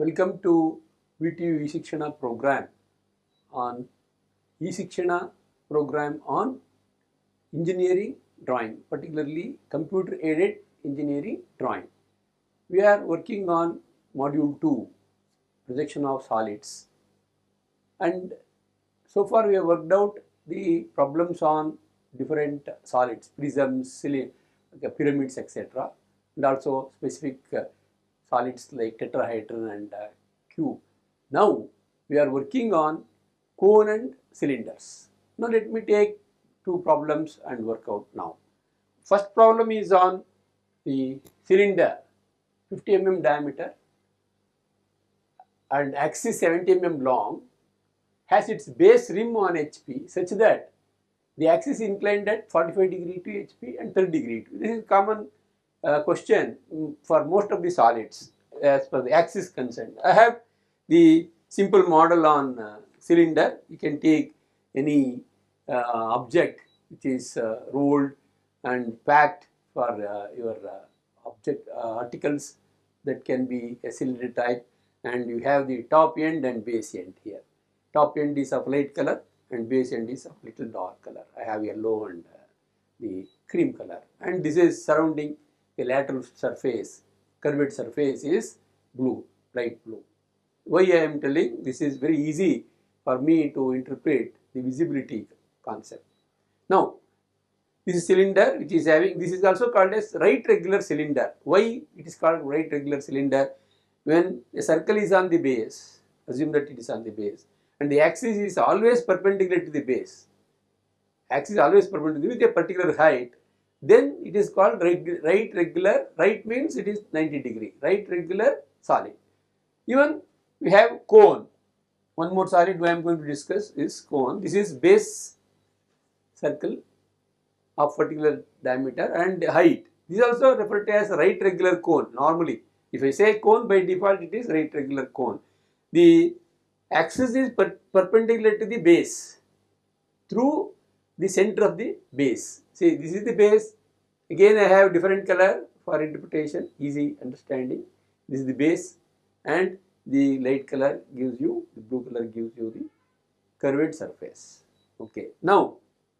Welcome to VTU e-Shikshana program on e-Shikshana program on engineering drawing, particularly computer aided engineering drawing. We are working on module 2, projection of solids, and so far we have worked out the problems on different solids, prisms, pyramids, etc., and also specific solids like tetrahedron and cube. Now we are working on cone and cylinders. Now let me take two problems and work out now. First problem is on the cylinder, 50 mm diameter and axis 70 mm long, has its base rim on HP such that the axis is inclined at 45 degree to HP and 30 degree. This is common question for most of the solids as per the axis concerned. I have the simple model on cylinder. You can take any object which is rolled and packed for your articles that can be a cylinder type, and you have the top end and base end here. Top end is of light color and base end is of little dark color. I have yellow and the cream color, and this is surrounding the lateral surface, curved surface is blue, light blue. Why I am telling? This is very easy for me to interpret the visibility concept. Now, this is cylinder which is having, this is also called as right regular cylinder. Why it is called right regular cylinder? When a circle is on the base, assume that it is on the base, and the axis is always perpendicular to the base, axis is always perpendicular with a particular height, then it is called right regular. Right means it is 90 degree, right regular solid. Even we have cone. One more solid I am going to discuss is cone. This is base circle of particular diameter and height. This is also referred to as right regular cone. Normally, if I say cone, by default it is right regular cone. The axis is perpendicular to the base through the center of the base. See, this is the base. Again, I have different color for interpretation, easy understanding. This is the base, and the light color gives you, the blue color gives you the curved surface. Okay. Now,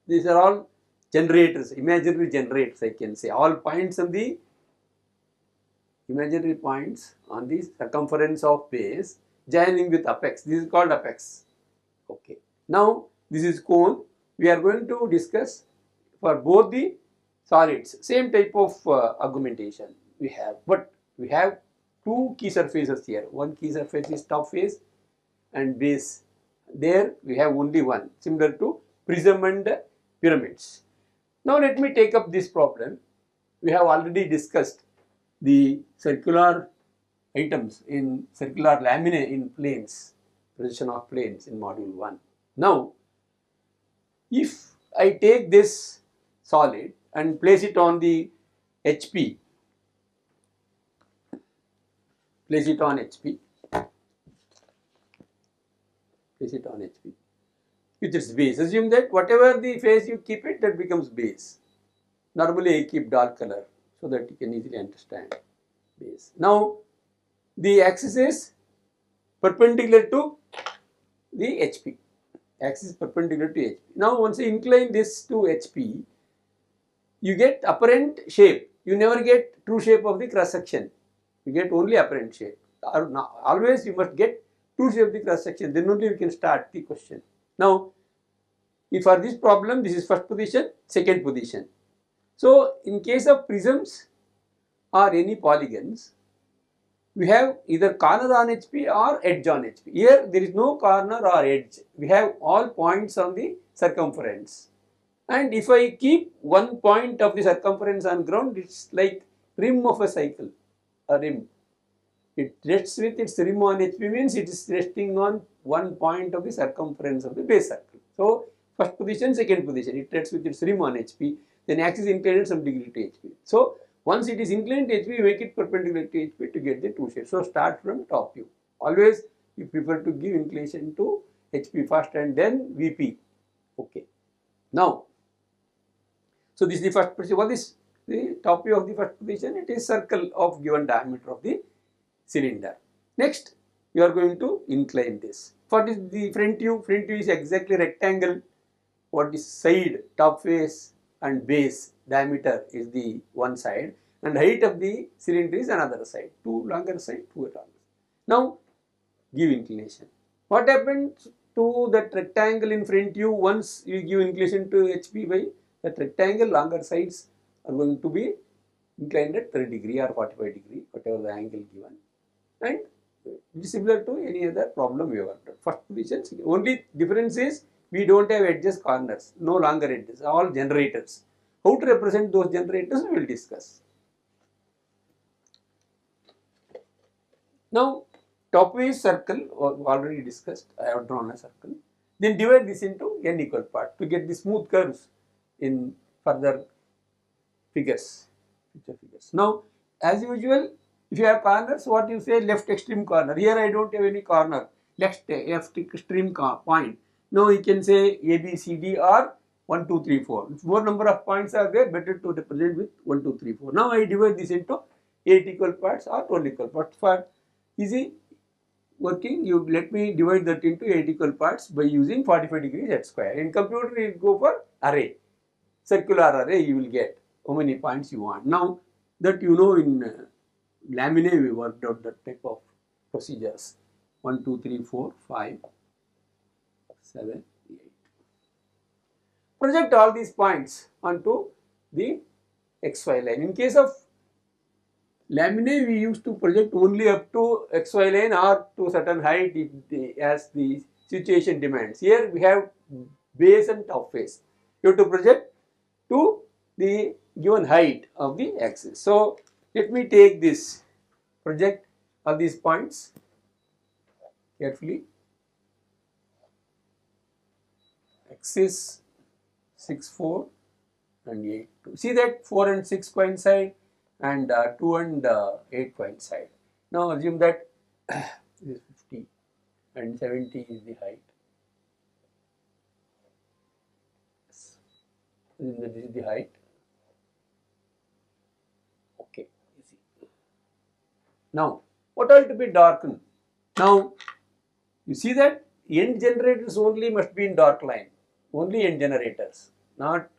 these are all generators, imaginary generators, I can say. All points of the imaginary points on the circumference of base joining with apex. This is called apex. Okay. Now, this is cone. We are going to discuss for both the solids, same type of argumentation we have, but we have two key surfaces here. One key surface is top face and base. There we have only one, similar to prism and pyramids. Now let me take up this problem. We have already discussed the circular items in circular laminae in planes, projection of planes in module 1. Now, if I take this solid and place it on the HP, place it on HP with its base. Assume that whatever the face you keep it, that becomes base. Normally I keep dark color so that you can easily understand base. Now the axis is perpendicular to the HP. Axis is perpendicular to HP. Now once you incline this to HP, you get apparent shape. You never get true shape of the cross section. You get only apparent shape. Always you must get true shape of the cross section. Then only you can start the question. Now, if for this problem, this is first position, second position. So, in case of prisms or any polygons, we have either corner on HP or edge on HP. Here, there is no corner or edge. We have all points on the circumference. And if I keep one point of the circumference on ground, it's like rim of a cycle, a rim. It rests with its rim on HP means it is resting on one point of the circumference of the base circle. So, first position, second position, it rests with its rim on HP, then axis inclined some degree to HP. So, once it is inclined to HP, make it perpendicular to HP to get the true shape. So, start from top view. Always you prefer to give inclination to HP first and then VP. Okay. Now, so this is the first position. What is the top view of the first position? It is circle of given diameter of the cylinder. Next, you are going to incline this. What is the front view? Front view is exactly rectangle. What is side, top face and base diameter is the one side, and height of the cylinder is another side. Two longer side, two longer. Now give inclination. What happens to that rectangle in front view once you give inclination to HP by that rectangle? Longer sides are going to be inclined at 30 degree or 45 degree, whatever the angle given, and it is similar to any other problem we have done. First position, only difference is we don't have edges, corners, no longer edges, all generators. How to represent those generators we will discuss. Now top view is circle, already discussed, I have drawn a circle. Then divide this into n equal part to get the smooth curves in further figures. Now as usual, if you have corners, what you say, left extreme corner. Here I don't have any corner, left extreme point. Now you can say A, B, C, D or 1, 2, 3, 4. If more number of points are there, better to represent with 1, 2, 3, 4. Now I divide this into 8 equal parts or 12 equal parts. For easy working, you let me divide that into 8 equal parts by using 45 degrees at square. In computer, you go for array, circular array, you will get how many points you want. Now that you know, in laminae we worked out that type of procedures. 1, 2, 3, 4, 5, 7, 8. Project all these points onto the XY line. In case of laminae, we used to project only up to XY line or to certain height as the situation demands. Here we have base and top face. You have to project to the given height of the axis. So let me take this, project all these points carefully. Axis 6, 4 and 8, 2. See that 4 and 6 coincide and 2 and 8 coincide. Now assume that this is 50 and 70 is the height. Assume that this is the height. Okay, easy. Now what are to be darkened? Now you see that end generators only must be in dark line. Only end generators, not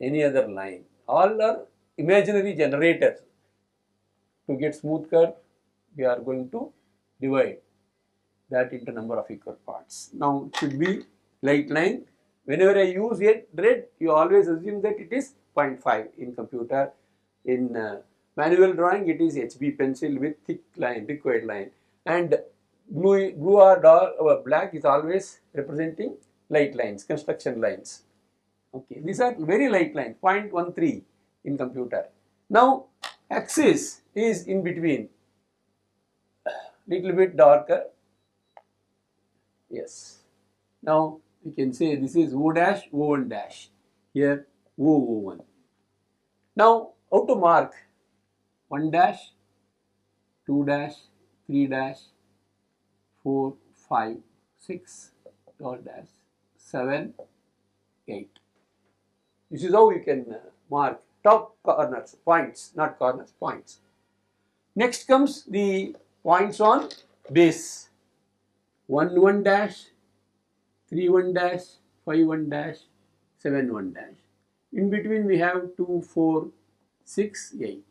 any other line. All are imaginary generators. To get smooth curve, we are going to divide that into number of equal parts. Now it should be light line. Whenever I use red, you always assume that it is 0.5 in computer. In manual drawing, it is HB pencil with thick line, required line, and blue or dark or black is always representing light lines, construction lines. Okay, these are very light lines, 0.13 in computer. Now axis is in between, little bit darker. Yes. Now we can say this is O dash, O1 dash. Here O1. Now how to mark? 1 dash, 2 dash, 3 dash, 4, 5, 6, dot dash, 7, 8. This is how you can mark top corners, points, not corners, points. Next comes the points on base. 1, 1 dash, 3, 1 dash, 5, 1 dash, 7, 1 dash. In between we have 2, 4, 6, 8.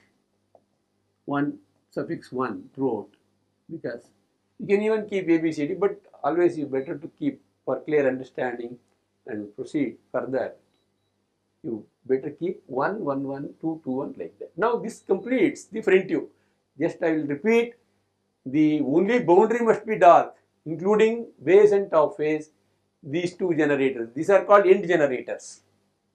1 suffix 1 throughout, because you can even keep ABCD, but always you better to keep for clear understanding and proceed further. You better keep 1, 1, 1, 2, 2, 1 like that. Now this completes the front view. Just I will repeat, the only boundary must be dark, including base and top face, these two generators. These are called end generators.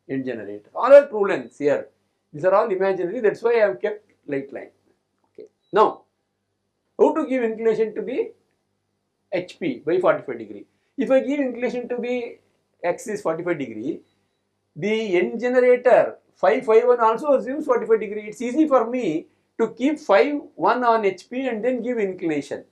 End generators. All are true lengths here. These are all imaginary, that's why I have kept light line. Okay. Now, how to give inclination to the HP by 45 degree? If I give inclination to the axis 45 degree, the end generator 5, 5, 1 also assumes 45 degree. It's easy for me to keep 5, 1 on HP and then give inclination,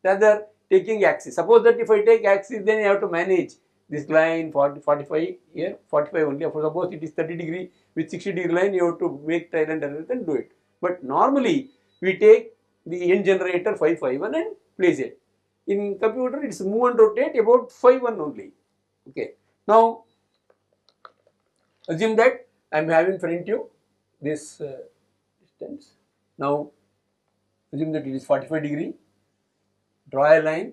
rather taking axis. Suppose that if I take axis, then I have to manage this line 40, 45 here, 45 only. Suppose it is 30 degree with 60 degree line, you have to make trial and error and do it. But normally we take the end generator 5, 5, 1 and place it. In computer, it's move and rotate about phi 1 only. Okay. Now, assume that I am having front view this distance. Now, assume that it is 45 degree. Draw a line.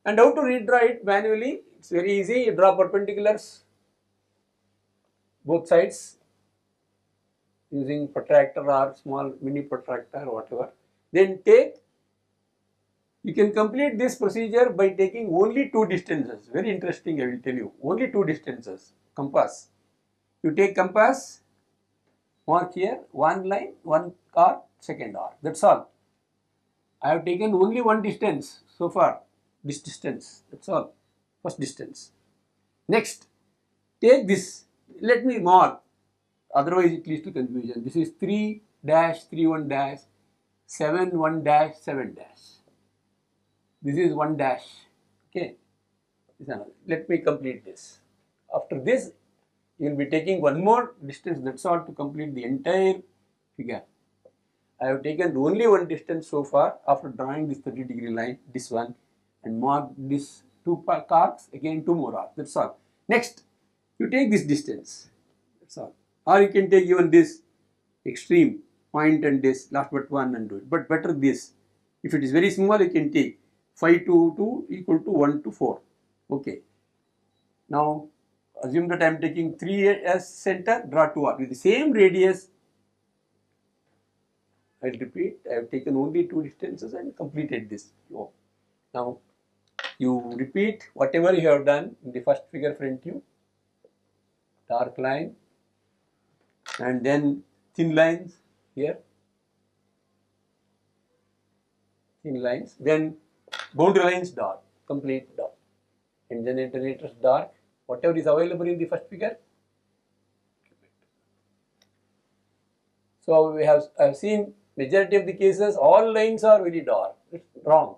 And how to redraw it manually? It's very easy. You draw perpendiculars both sides using protractor or small mini protractor or whatever. Then you can complete this procedure by taking only two distances. Very interesting, I will tell you. Only two distances. Compass. You take compass, mark here, one line, one arc, second arc. That's all. I have taken only one distance so far. This distance. That's all. First distance. Next, take this. Let me mark. Otherwise, it leads to confusion. This is 3 dash 31 dash 7 1 dash 7 dash. This is 1 dash. Okay. Let me complete this. After this, you will be taking one more distance. That's all to complete the entire figure. I have taken only one distance so far after drawing this 30-degree line, this one, and mark this two arcs, again two more arcs. That's all. Next, you take this distance. That's all. Or you can take even this extreme point and this last but one and do it. But better this. If it is very small, you can take phi 2 equal to 1 to 4. Okay. Now, assume that I am taking 3 as center, draw 2 arcs with the same radius. I will repeat, I have taken only two distances and completed this. Now, you repeat whatever you have done in the first figure front view. Dark line and then thin lines here. Thin lines. Then boundary lines dark, complete dark. And then generators dark. Whatever is available in the first figure. So I have seen majority of the cases all lines are very dark. It's wrong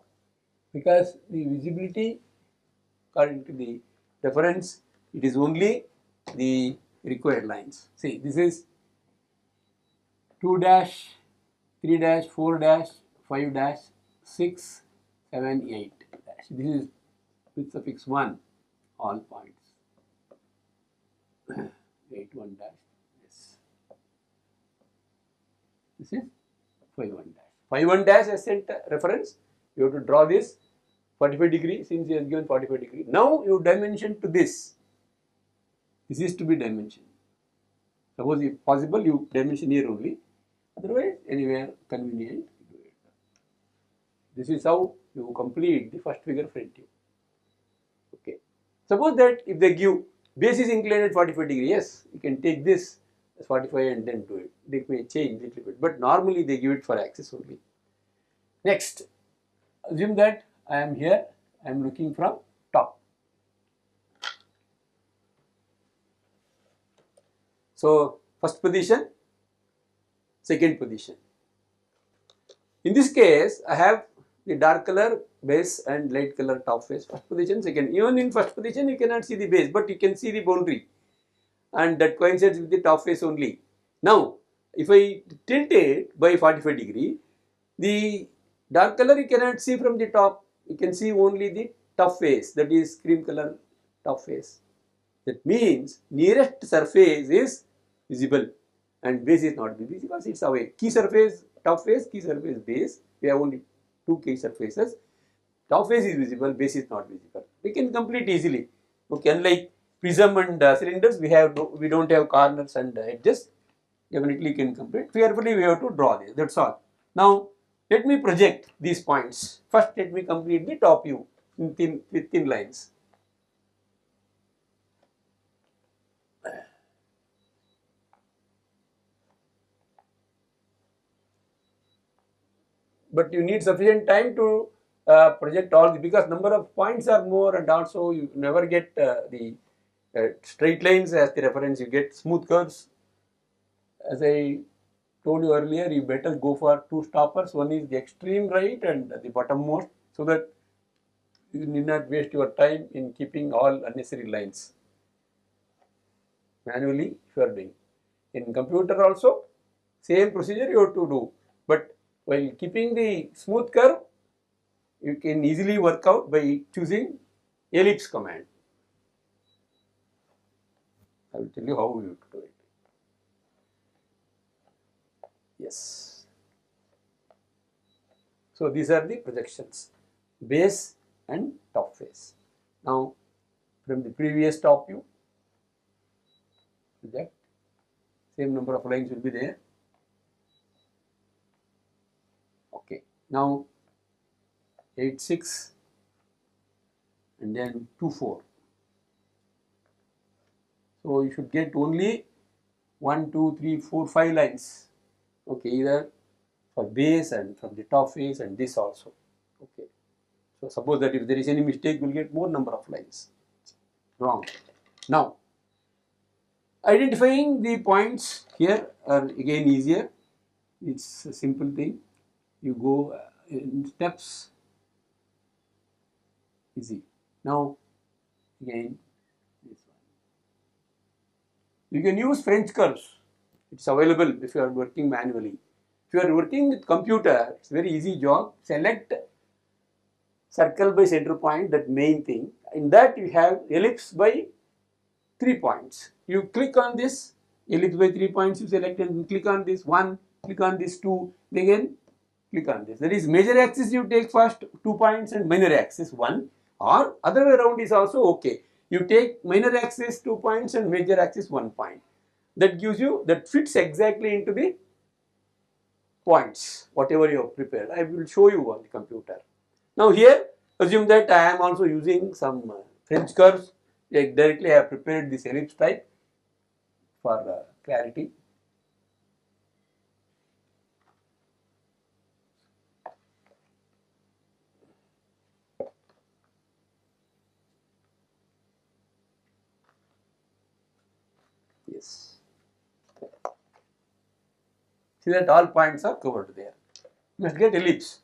because the visibility according to the reference it is only the required lines. See, this is 2 dash, 3 dash, 4 dash, 5 dash, 6, 7, 8 dash. This is with suffix 1 all points. 8 1 dash. Yes. This is 5 1 dash. 5 1 dash as center reference. You have to draw this 45 degree since he has given 45 degree. Now you dimension to this. This is to be dimension. Suppose if possible you dimension here only. Otherwise anywhere convenient. This is how you complete the first figure front view. Okay. Suppose that if they give base is inclined at 45 degree, yes, you can take this as 45 and then do it. They may change a little bit, but normally they give it for axis only. Next, assume that I am here, I am looking from top. So, first position, second position. In this case, I have the dark color base and light color top face. First position, second. Even in first position, you cannot see the base, but you can see the boundary, and that coincides with the top face only. Now, if I tilt it by 45 degree, the dark color you cannot see from the top. You can see only the top face, that is cream color top face. That means nearest surface is visible and base is not visible because it's away. Key surface top face, key surface base. We have only two key surfaces. Top face is visible, base is not visible. We can complete easily. Okay, unlike prism and cylinders, we don't have corners and edges. Definitely can complete. Carefully we have to draw this. That's all. Now let me project these points. First, let me complete the top view with thin lines. But you need sufficient time to project all this because number of points are more and also you never get the straight lines as the reference. You get smooth curves. As I told you earlier, you better go for two stoppers. One is the extreme right and the bottommost, so that you need not waste your time in keeping all unnecessary lines manually if you are doing. In computer also, same procedure you have to do, but while keeping the smooth curve, you can easily work out by choosing ellipse command. I will tell you how you do it. Yes. So these are the projections, base and top face. Now from the previous top view, project, same number of lines will be there. Okay. Now 8, 6 and then 2, 4. So you should get only 1, 2, 3, 4, 5 lines. Okay, either for base and from the top face and this also. Okay. So suppose that if there is any mistake, we will get more number of lines. Wrong. Now, identifying the points here are again easier. It's a simple thing. You go in steps. Easy. Now, again, this one. You can use French curves. It's available if you are working manually. If you are working with computer, it's a very easy job. Select circle by center point, that main thing. In that you have ellipse by 3 points. You click on this ellipse by 3 points, you select and click on this 1, click on this 2, again click on this. That is major axis you take first 2 points and minor axis 1, or other way around is also okay. You take minor axis 2 points and major axis 1 point. That gives you, that fits exactly into the points, whatever you have prepared. I will show you on the computer. Now here, assume that I am also using some French curves. Like directly I have prepared this ellipse type for clarity. Yes. See that all points are covered there. You must get ellipse.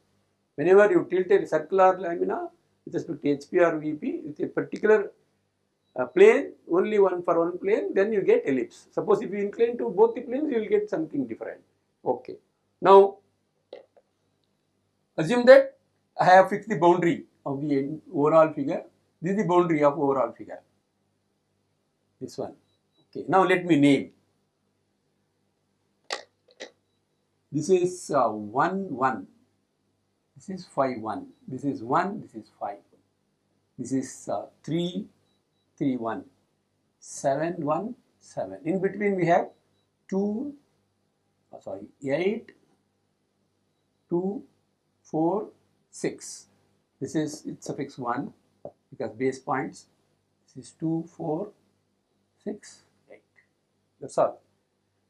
Whenever you tilt a circular lamina with respect to HP or VP with a particular plane, only one for one plane, then you get ellipse. Suppose if you incline to both the planes, you will get something different. Okay. Now, assume that I have fixed the boundary of the overall figure. This is the boundary of overall figure. This one. Okay. Now let me name. This is 1, 1. This is 5, 1. This is 1. This is 5. This is 3, 3, 1. 7, 1, 7. In between we have 8, 2, 4, 6. This is its suffix 1 because base points. This is 2, 4, 6, 8. That's all.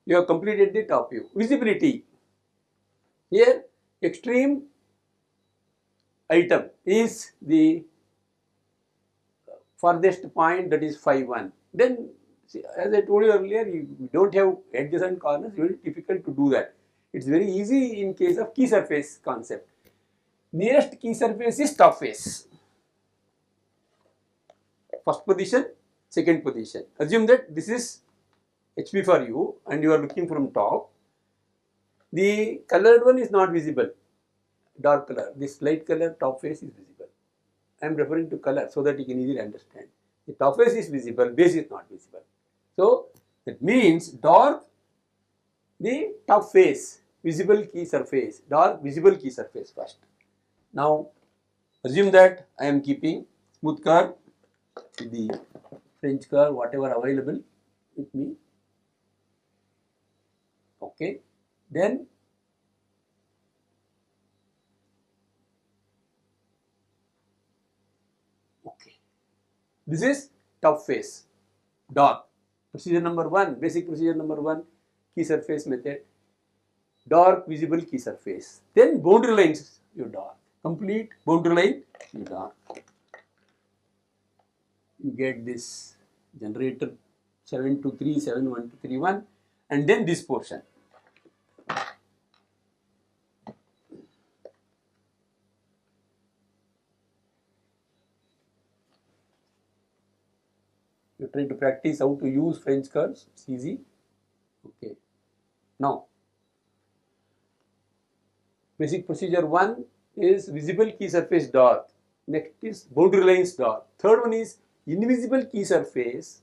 You have completed the top view. Visibility. Here, extreme item is the farthest point, that is 5, 1. Then, see, as I told you earlier, you don't have adjacent corners, it will be difficult to do that. It's very easy in case of key surface concept. Nearest key surface is top face. First position, second position. Assume that this is HP for you and you are looking from top. The colored one is not visible, dark color. This light color top face is visible. I am referring to color so that you can easily understand. The top face is visible, base is not visible. So that means dark the top face, visible key surface, dark visible key surface first. Now assume that I am keeping smooth curve with the French curve, whatever available with me. Okay. Then okay. This is top face, dark. Procedure number 1, basic procedure number 1, key surface method. Dark visible key surface. Then boundary lines you dark. Complete boundary line you dark. You get this generator 7 to 3, 7, 1 to 3, 1, and then this portion. You try to practice how to use French curves. It's easy. Okay. Now, basic procedure 1, is visible key surface dot. Next is boundary lines dot. Third one is invisible key surface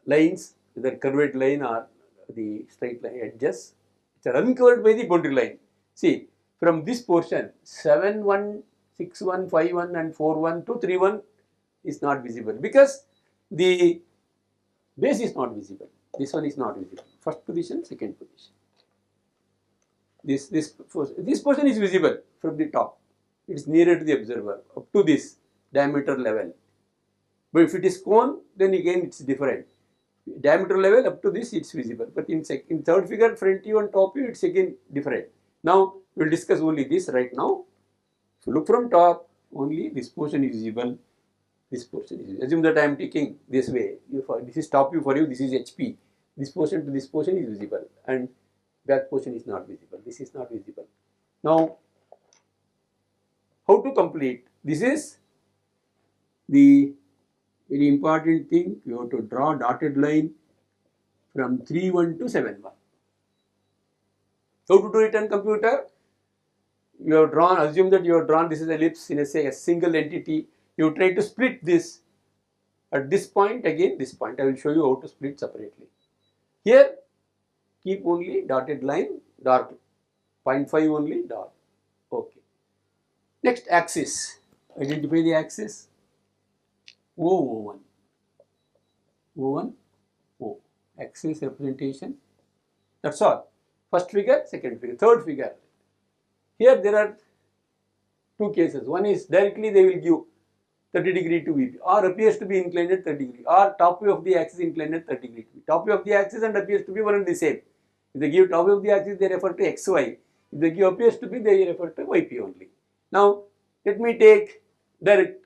lines, whether curved line or the straight line edges, which are uncovered by the boundary line. See, from this portion 7, 1, 6, 1, 5, 1 and 4, 1 to 3, 1 is not visible because the base is not visible. This one is not visible. First position, second position. This portion is visible from the top. It is nearer to the observer up to this diameter level. But if it is cone, then again it's different. Diameter level up to this it's visible. But in third figure, front view and top view, it's again different. Now we will discuss only this right now. So look from top, only this portion is visible. This portion is visible. Assume that I am taking this way. This is top view for you. This is HP. This portion to this portion is visible, and back portion is not visible. This is not visible. Now, how to complete? This is the very important thing. You have to draw dotted line from 3, 1 to 7, 1. How to do it on computer? You have drawn, assume that you have drawn this is ellipse in a single entity. You try to split this at this point, again this point. I will show you how to split separately. Here, keep only dotted line, dark, 0.5 only, dark. Okay. Next, axis. Identify the axis. O1. O1, O. Axis representation. That's all. First figure, second figure, third figure. Here there are two cases. One is directly they will give 30 degree to VP, or appears to be inclined at 30 degree, or top view of the axis inclined at 30 degree. Top view of the axis and appears to be one and the same. If they give top view of the axis, they refer to XY. If they give appears to be, they refer to YP only. Now, let me take direct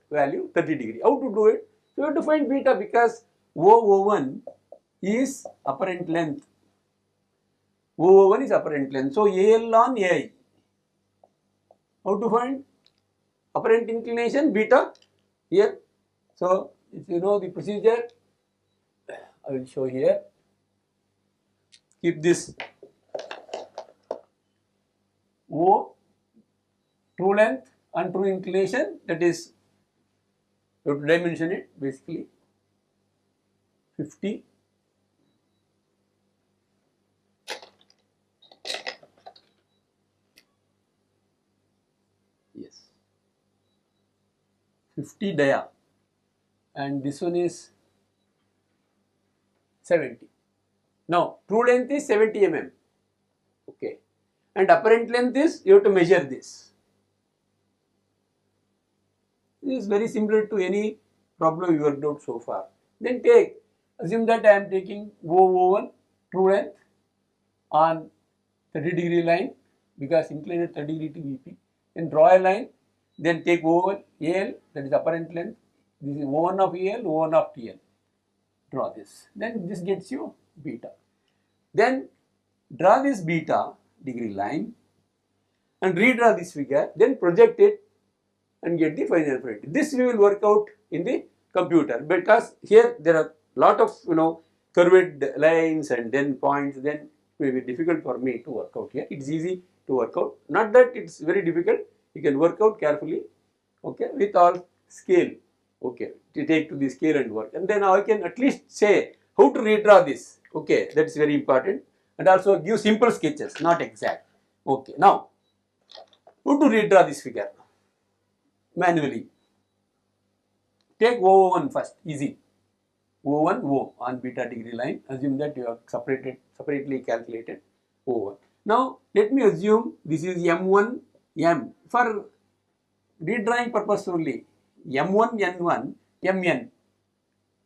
value 30 degree. How to do it? So, you have to find beta because O1 is apparent length. O1 is apparent length. So, AL on AI. How to find? Apparent inclination beta here. So, if you know the procedure, I will show here. Keep this O, true length and true inclination, that is, you have to dimension it basically 50. Yes. 50 dia, and this one is 70. Now, true length is 70 mm, okay, and apparent length is, you have to measure this. This is very similar to any problem you worked out so far. Then take, assume that I am taking O1 true length on 30 degree line because inclined at 30 degree to VP, and draw a line. Then take O1 AL, that is apparent length. This is O1 of AL, O1 of TL. Draw this. Then this gets you beta. Then draw this beta degree line and redraw this figure. Then project it and get the final print. This we will work out in the computer because here there are lot of curved lines and then points. Then it may be difficult for me to work out here. It's easy to work out. Not that it's very difficult. You can work out carefully, okay, with all scale, okay, to take to the scale and work. And then I can at least say how to redraw this, okay, that's very important. And also give simple sketches, not exact. Okay, now, how to redraw this figure? Manually. Take O1 first, easy. O1, O on beta degree line. Assume that you have separately calculated O1. Now, let me assume this is M1, M. For redrawing purpose only, M1, N1, Mn,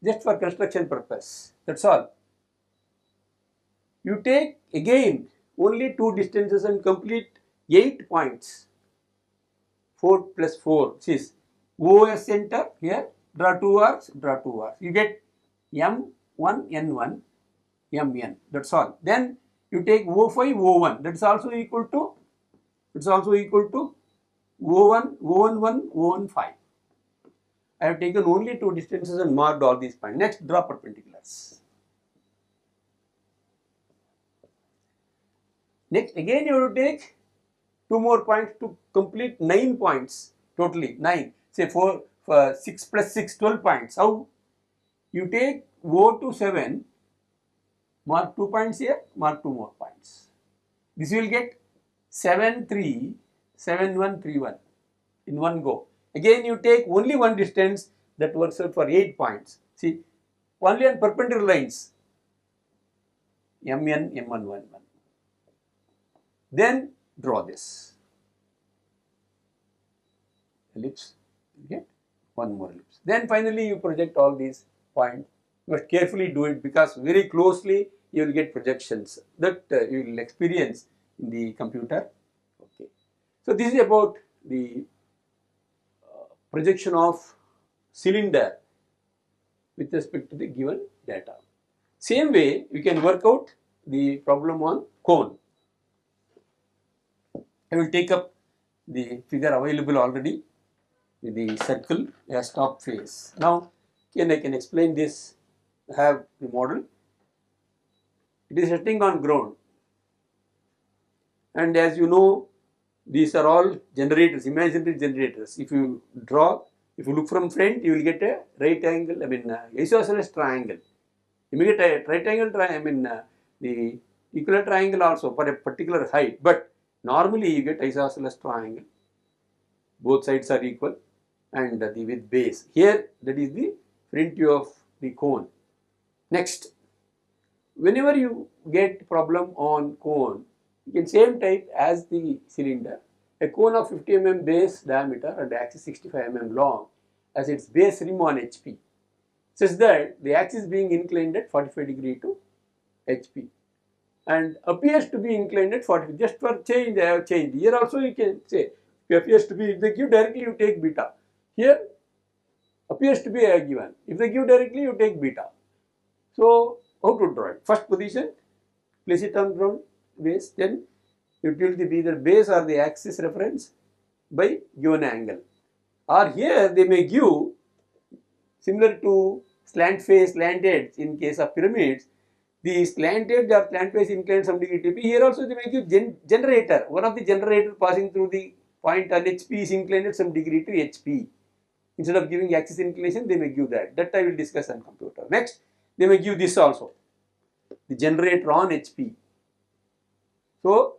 just for construction purpose, that's all. You take again only two distances and complete 8 points, 4 plus 4, which is OS center here, draw 2 arcs, you get M1, N1, Mn, that's all. Then you take O5, O1, that's also equal to O1, O11, O15. I have taken only two distances and marked all these points. Next, draw perpendiculars. Next, again you have to take 2 more points to complete 9 points, totally 9. Say 6 plus 6, 12 points. How? You take O to 7, mark 2 points here, mark 2 more points. This will get 7, 3, 7, 1, 3, 1 in one go. Again you take only one distance, that works out for 8 points. See, only on perpendicular lines, MN, M1, 1, 1. Then draw this ellipse, you get one more ellipse. Then finally you project all these points. You must carefully do it because very closely you will get projections that you will experience in the computer. Okay. So this is about the projection of cylinder with respect to the given data. Same way we can work out the problem on cone. I will take up the figure available already with the circle as top face. Now I can explain this. I have the model. It is setting on ground, and as you know, these are all generators, imaginary generators. If you look from front, you will get a right angle, isosceles triangle. You may get a right angle triangle, the equilateral triangle also for a particular height, but normally you get isosceles triangle. Both sides are equal and with base. Here, that is the front view of the cone. Next, whenever you get problem on cone, you can same type as the cylinder. A cone of 50 mm base diameter and axis 65 mm long as its base rim on HP, such that the axis being inclined at 45 degree to HP and appears to be inclined at 40. Just for change, I have changed. Here also you can say, it appears to be, if they give directly, you take beta. Here, appears to be given. If they give directly, you take beta. So, how to draw it? First position, place it on ground base, then it will be either base or the axis reference by given angle. Or here they may give, similar to slant face, slant edge in case of pyramids, the slant edge or slant face inclined some degree to P. Here also they may give generator. One of the generator passing through the point on HP is inclined at some degree to HP. Instead of giving axis inclination, they may give that. That I will discuss on computer. Next, they may give this also, the generator on HP. So,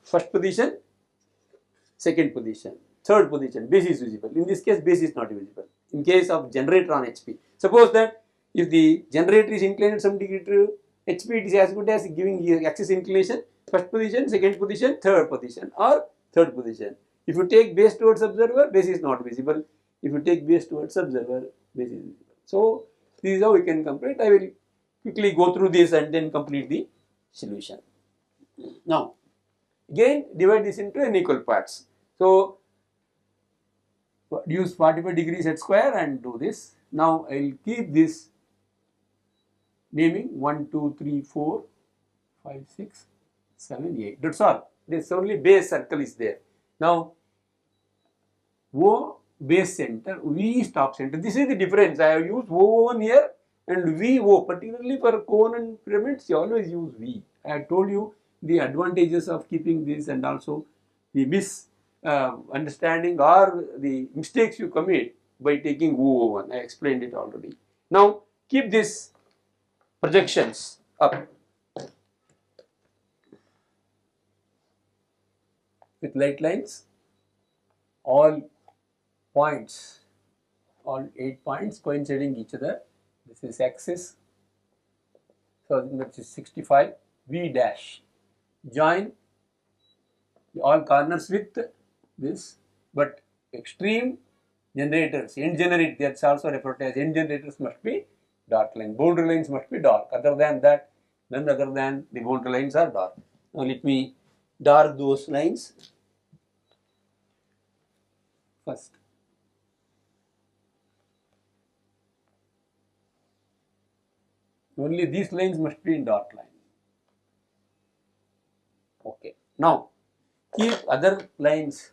first position, second position, third position, base is visible. In this case, base is not visible. In case of generator on HP, suppose that if the generator is inclined at some degree to HP, it is as good as giving axis inclination. First position, second position, third position, or third position. If you take base towards observer, base is not visible. If you take base towards observer, base is visible. So, this is how we can complete. I will quickly go through this and then complete the solution. Now, again divide this into unequal parts. So, use 45 degrees set square and do this. Now, I will keep this naming 1, 2, 3, 4, 5, 6, 7, 8. That's all. This only base circle is there. Now, O base center, V stop center. This is the difference. I have used O1 here and VO, particularly for cone and pyramids, you always use V. I have told you the advantages of keeping this and also the misunderstanding or the mistakes you commit by taking O1. I explained it already. Now, keep this projections up with light lines, all points, all 8 points coinciding each other. This is axis, so that is 65, V dash. Join all corners with this, but extreme generators, end generator, that's also referred to as end generators, must be dark line. Boundary lines must be dark. Other than that, none other than the boundary lines are dark. Now let me dark those lines first. Only these lines must be in dark line. Okay. Now, keep other lines,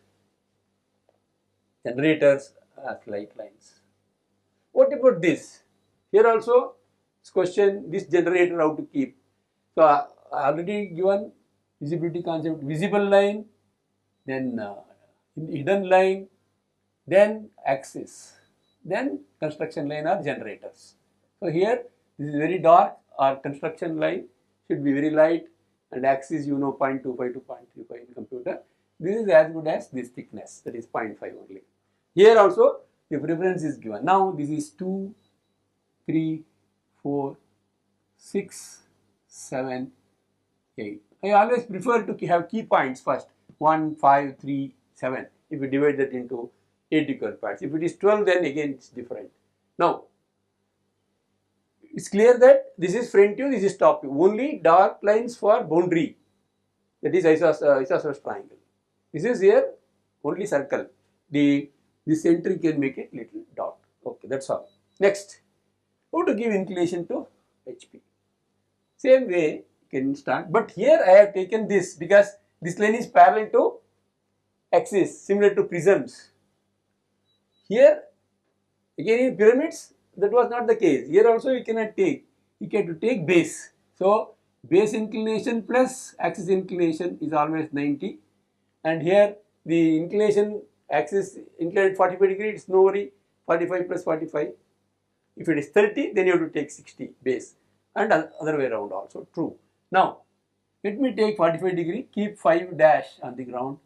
generators as light lines. What about this? Here also, this question, this generator how to keep. So, already given visibility concept, visible line, then hidden line, then axis, then construction line or generators. So here this is very dark, or construction line should be very light, and axis you know 0.25 to 0.35 in computer. This is as good as this thickness, that is 0.5 only. Here also the preference is given. Now this is 2, 3, 4, 6, 7, 8. I always prefer to have key points first, 1, 5, 3, 7. If you divide that into 8 equal parts. If it is 12, then again it's different. Now, it's clear that this is front view, this is top view. Only dark lines for boundary, that is isosceles triangle. This is here only circle. This center can make it little dot. Okay, that's all. Next, how to give inclination to HP? Same way you can start, but here I have taken this because this line is parallel to axis, similar to prisms. Here again in pyramids that was not the case. Here also you cannot take. You have to take base. So base inclination plus axis inclination is always 90, and here the inclination axis inclined 45 degree, it's no worry, 45 plus 45. If it is 30, then you have to take 60 base, and other way around also true. Now let me take 45 degree, keep 5 dash on the ground,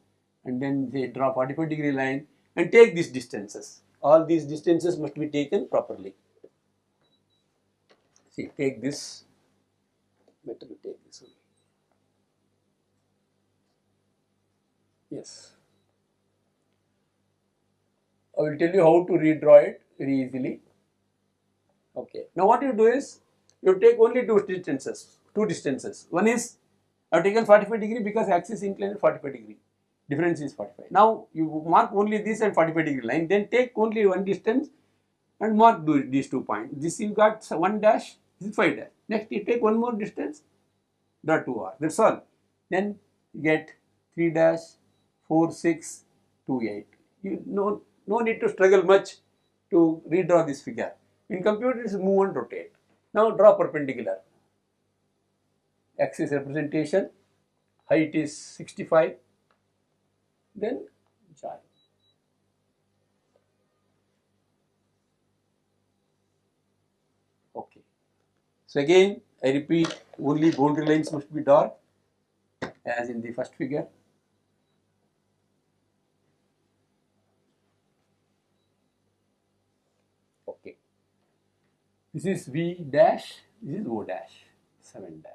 and then say draw 45 degree line and take these distances. All these distances must be taken properly. See, take this, better to take this only. Yes. I will tell you how to redraw it very easily. Okay. Now what you do is, you take only two distances. One is, I have taken 45 degree because axis inclined 45 degree. Difference is 45. Now you mark only this and 45 degree line, then take only one distance and mark these 2 points. This you got 1 dash, this is 5 dash. Next you take one more distance, draw 2R. That's all. Then you get 3 dash, 4, 6, 2, 8. You no need to struggle much to redraw this figure. In computer it's move and rotate. Now draw perpendicular. Axis representation, height is 65. Then join. Okay. So again, I repeat, only boundary lines must be dark, as in the first figure. Okay. This is V dash, this is O dash, 7 dash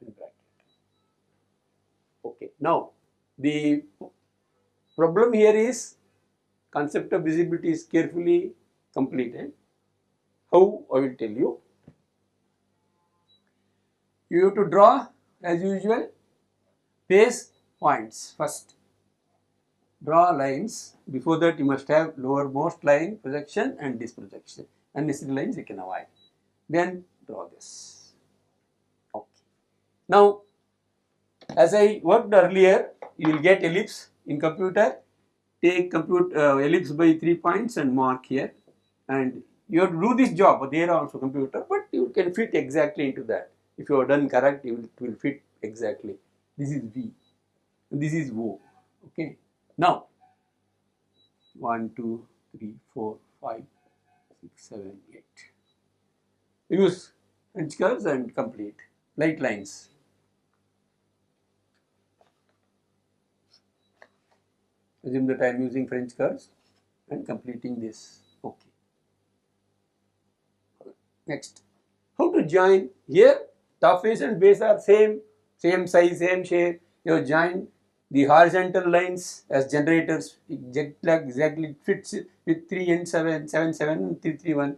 in bracket. Okay. Now, the problem here is concept of visibility is carefully completed. How I will tell you. You have to draw as usual base points first. Draw lines. Before that you must have lowermost line projection and this projection. Unnecessary lines you can avoid. Then draw this. Okay. Now, as I worked earlier, you will get ellipse in computer. Take ellipse by 3 points and mark here, and you have to do this job there also computer, but you can fit exactly into that. If you have done correct, it will fit exactly. This is V, and this is O. Okay. Now 1, 2, 3, 4, 5, 6, 7, 8. Use French curves and complete light lines. Assume that I am using French curves and completing this. Okay. Next, how to join? Here top face and base are same size, same shape. You have joined the horizontal lines as generators, exactly fits with 3 and 7, 7, 7 and 3, 3, 1.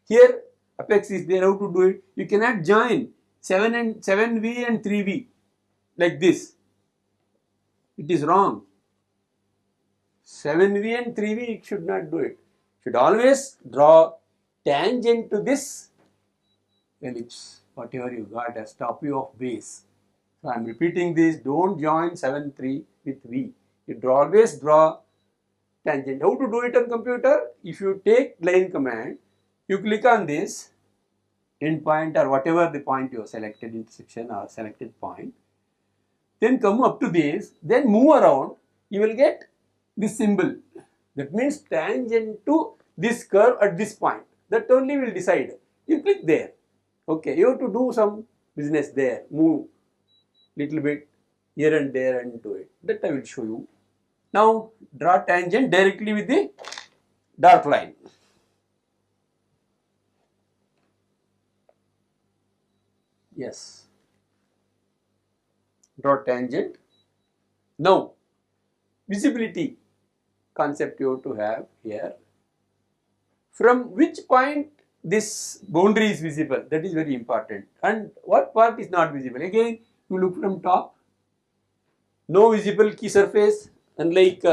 Here apex is there. How to do it? You cannot join 7V and 3V like this. It is wrong. 7V and 3V should not do it. Should always draw tangent to this ellipse, whatever you got as top view of base. So I am repeating this, don't join 7, 3 with V. You always draw tangent. How to do it on computer? If you take line command, you click on this, end point or whatever the point you have selected, intersection or selected point, then come up to this, then move around, you will get this symbol. That means tangent to this curve at this point. That only will decide. You click there. Okay, you have to do some business there, move little bit here and there and do it. That I will show you. Now draw tangent directly with the dark line. Yes. Draw tangent. Now visibility concept you have to have here. From which point this boundary is visible, that is very important, and what part is not visible. Again, you look from top, no visible key surface, unlike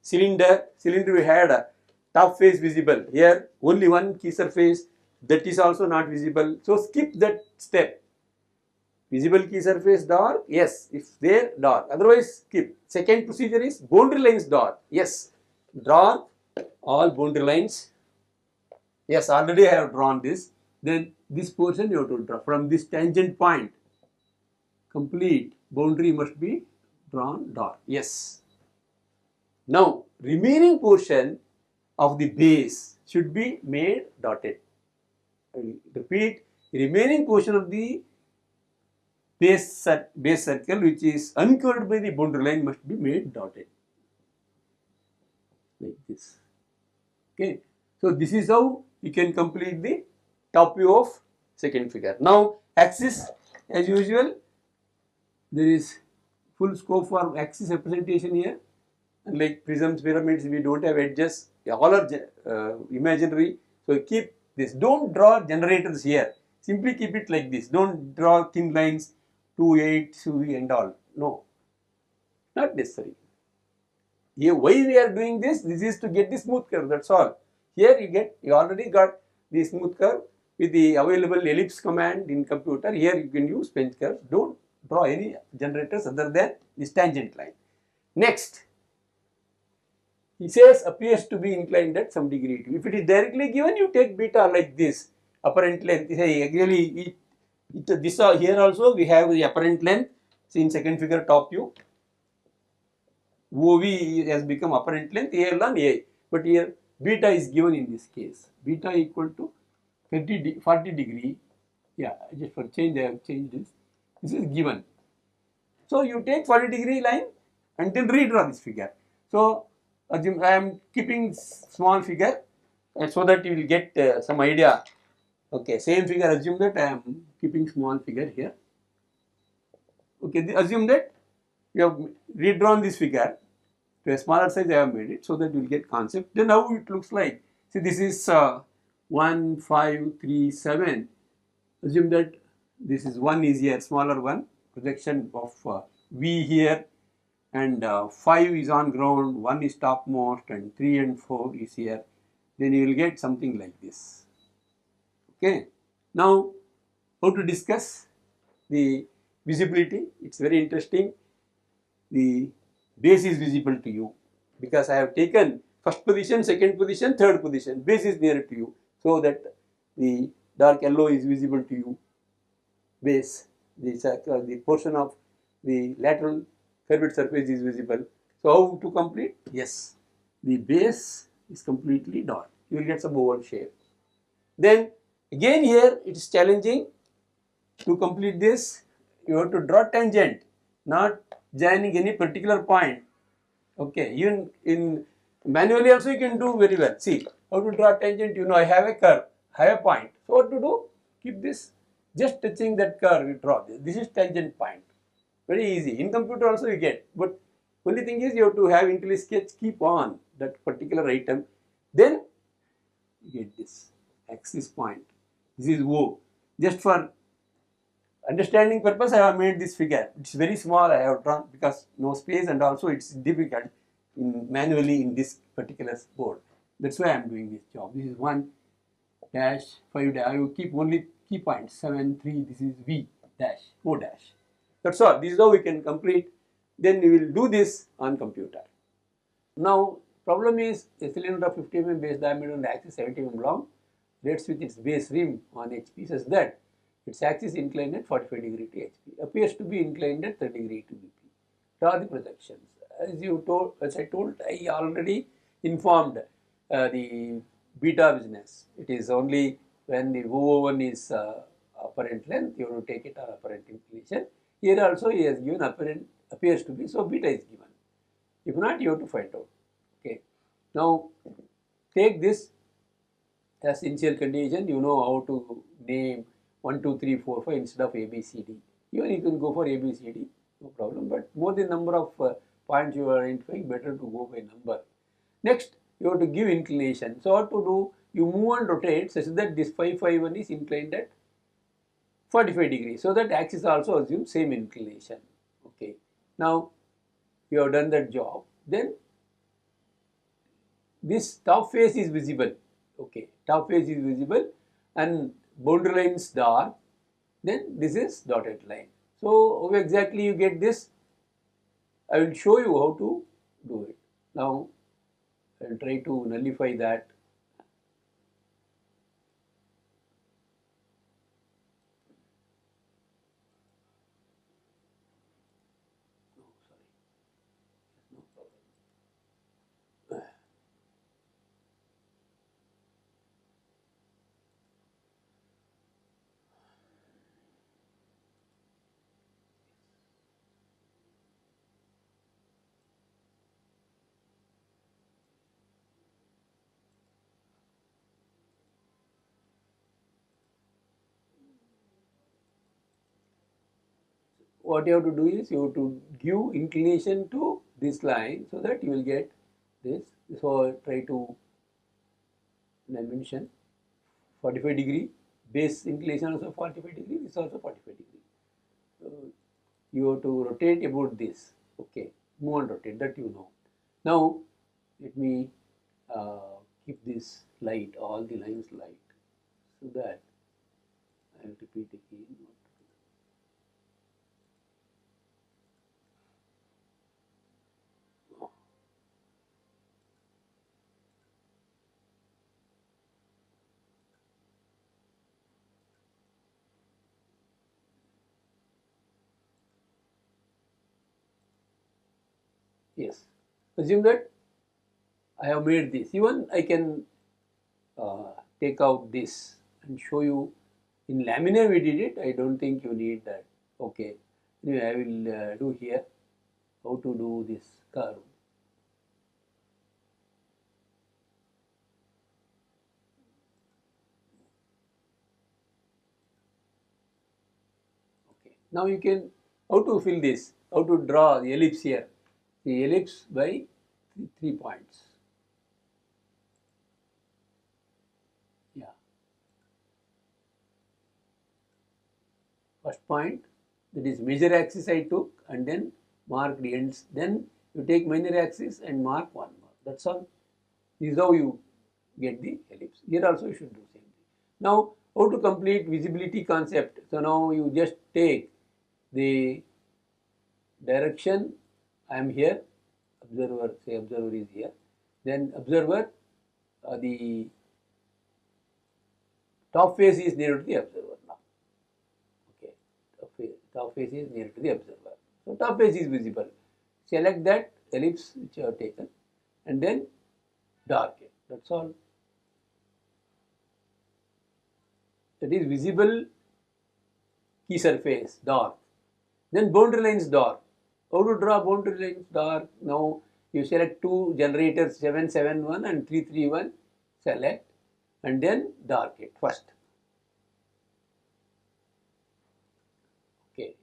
cylinder we had a top face visible, here only one key surface, that is also not visible, so skip that step. Visible key surface dark, yes, if there dark, otherwise skip. Second procedure is boundary lines dark, yes, draw all boundary lines. Yes, already I have drawn this. Then this portion you have to draw from this tangent point. Complete boundary must be drawn dark. Yes. Now remaining portion of the base should be made dotted. I will repeat, remaining portion of the base circle which is uncovered by the boundary line must be made dotted. Like this. Okay. So this is how you can complete the top view of second figure. Now axis, as usual, there is full scope for axis representation here. Unlike prisms, pyramids, we don't have edges. All are imaginary. So keep this. Don't draw generators here. Simply keep it like this. Don't draw thin lines 2, 8, 2 and all. No, not necessary. Here, why we are doing this? This is to get the smooth curve. That's all. Here you already got the smooth curve with the available ellipse command in computer. Here you can use bench curves. Don't draw any generators other than this tangent line. Next, he says appears to be inclined at some degree. If it is directly given, you take beta like this. Apparent length. Actually, this here also we have the apparent length. See in second figure top view. OV has become apparent length A ln A. But here beta is given in this case. Beta equal to 40 degree. Yeah, just for change I have changed this. This is given. So you take 40 degree line and then redraw this figure. So I am keeping small figure so that you will get some idea. Okay, same figure, assume that I am keeping small figure here. Okay, assume that you have redrawn this figure to a smaller size. I have made it so that you will get concept. Then how it looks like. See, this is 1, 5, 3, 7. Assume that this is 1 is here, smaller one, projection of V here, and 5 is on ground, 1 is topmost, and 3 and 4 is here. Then you will get something like this. Okay. Now, how to discuss the visibility? It's very interesting. The base is visible to you because I have taken first position, second position, third position. Base is nearer to you, so that the dark yellow is visible to you. Base, the portion of the lateral curved surface is visible. So how to complete? Yes, the base is completely dark. You will get some oval shape. Then again here it is challenging to complete this. You have to draw tangent, not joining any particular point. Okay, even in manually also you can do very well. See how to draw tangent. You know, I have a curve, I have a point. So what to do? Keep this just touching that curve. You draw this. This is tangent point. Very easy. In computer also you get. But only thing is you have to have IntelliSketch keep on that particular item. Then you get this axis point. This is O. Just for understanding purpose, I have made this figure. It's very small. I have drawn because no space, and also it's difficult manually in this particular board. That's why I am doing this job. This is 1 dash 5 dash. I will keep only key points 7 3. This is V dash O dash. That's all. This is how we can complete. Then we will do this on computer. Now problem is a cylinder of 50 mm base diameter and axis 70 mm long. rests with its base rim on HP such that its axis inclined at 45 degree to HP appears to be inclined at 30 degree to BP. Draw the projections. As I told, I already informed the beta business. It is only when the O1 is apparent length, you have to take it on apparent inclination. Here also he has given apparent appears to be, so beta is given. If not, you have to find out. Okay. Now take this as initial condition. You know how to name 1, 2, 3, 4, 5 instead of A, B, C, D. Even you can go for A, B, C, D, no problem. But more the number of points you are identifying, better to go by number. Next, you have to give inclination. So what to do? You move and rotate such that this 5, 5, 1 is inclined at 45 degrees. So that axis also assumes same inclination. Okay. Now you have done that job. Then this top face is visible. Okay, top face is visible and boundary lines dark. Then this is dotted line. So how exactly you get this? I will show you how to do it. Now I will try to nullify that. No problem. What you have to do is you have to give inclination to this line so that you will get this. So try to mention 45 degree, base inclination also 45 degree, this also 45 degree. So you have to rotate about this. Okay, move and rotate, that you know. Now let me keep this light, all the lines light, so that I will repeat again. Yes, assume that I have made this. Even I can take out this and show you. In laminar we did it. I don't think you need that. Okay. Anyway, I will do here how to do this curve. Okay. Now you can how to fill this. How to draw the ellipse here. The ellipse by 3 points. Yeah. First point, that is major axis I took and then marked the ends. Then you take minor axis and mark one more. That's all. This is how you get the ellipse. Here also you should do same thing. Now how to complete visibility concept. So now you just take the direction. I am here. Observer, say observer is here. Then observer, the top face is near to the observer now. Okay, top face is near to the observer. So top face is visible. Select that ellipse which you have taken and then darken. That's all. That is visible key surface dark. Then boundary lines dark. How to draw boundary lines dark? Now you select two generators 771 and 331. Select and then dark it first. Okay.